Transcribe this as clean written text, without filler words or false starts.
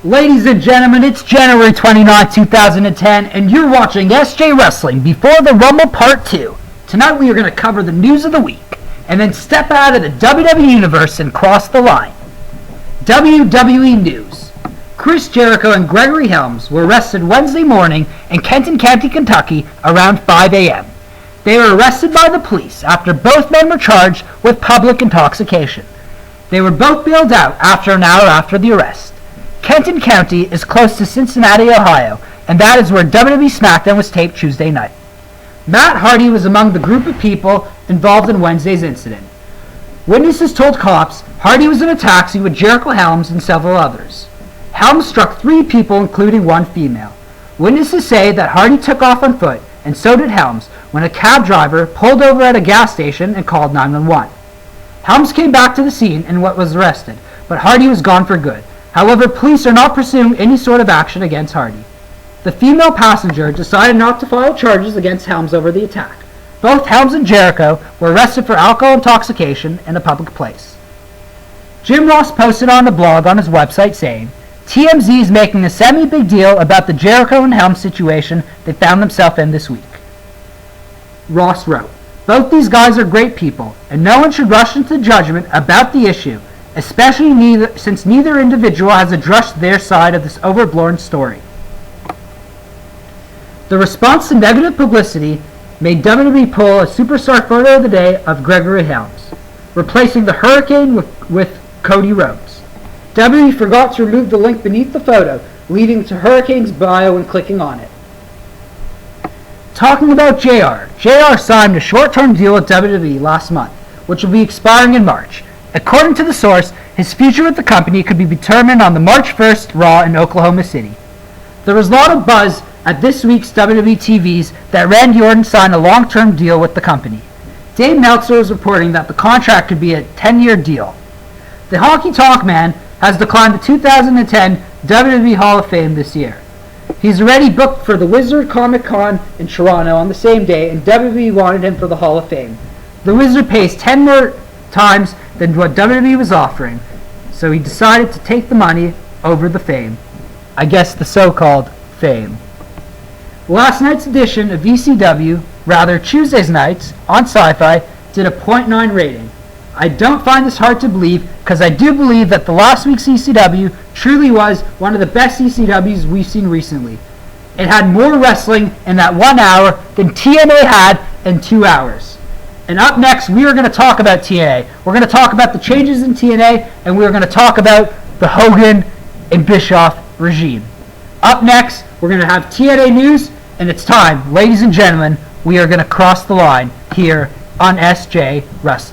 Ladies and gentlemen, it's January 29, 2010, and you're watching SJ Wrestling Before the Rumble Part 2. Tonight we are going to cover the news of the week, and then step out of the WWE Universe and cross the line. WWE News. Chris Jericho and Gregory Helms were arrested Wednesday morning in Kenton County, Kentucky around 5 a.m. They were arrested by the police after both men were charged with public intoxication. They were both bailed out after an hour after the arrest. Kenton County is close to Cincinnati, Ohio, and that is where WWE SmackDown was taped Tuesday night. Matt Hardy was among the group of people involved in Wednesday's incident. Witnesses told cops Hardy was in a taxi with Jericho Helms and several others. Helms struck 3 people, including 1 female. Witnesses say that Hardy took off on foot, and so did Helms, when a cab driver pulled over at a gas station and called 911. Helms came back to the scene and was arrested, but Hardy was gone for good. However, police are not pursuing any sort of action against Hardy. The female passenger decided not to file charges against Helms over the attack. Both Helms and Jericho were arrested for alcohol intoxication in a public place. Jim Ross posted on a blog on his website saying, TMZ is making a semi-big deal about the Jericho and Helms situation they found themselves in this week. Ross wrote, both these guys are great people, and no one should rush into judgment about the issue, especially since neither individual has addressed their side of this overblown story. The response to negative publicity made WWE pull a superstar photo of the day of Gregory Helms, replacing the Hurricane with Cody Rhodes. WWE forgot to remove the link beneath the photo, leading to Hurricane's bio when clicking on it. Talking about JR signed a short-term deal with WWE last month, which will be expiring in March. According to the source, his future with the company could be determined on the March 1st Raw in Oklahoma City. There was a lot of buzz at this week's WWE TVs that Randy Orton signed a long-term deal with the company. Dave Meltzer was reporting that the contract could be a 10-year deal. The Honky Tonk Man has declined the 2010 WWE Hall of Fame this year. He's already booked for the Wizard Comic Con in Toronto on the same day, and WWE wanted him for the Hall of Fame. The Wizard pays 10 more times than what WWE was offering, so he decided to take the money over the fame. I guess the so-called fame. Last night's edition of Tuesday's nights on Sci-Fi did a 0.9 rating. I don't find this hard to believe because I do believe that the last week's ECW truly was one of the best ECWs we've seen recently. It had more wrestling in that 1 hour than TNA had in 2 hours. And up next, we are going to talk about TNA. We're going to talk about the changes in TNA, and we're going to talk about the Hogan and Bischoff regime. Up next, we're going to have TNA news, and it's time, ladies and gentlemen, we are going to cross the line here on SJ Wrestling.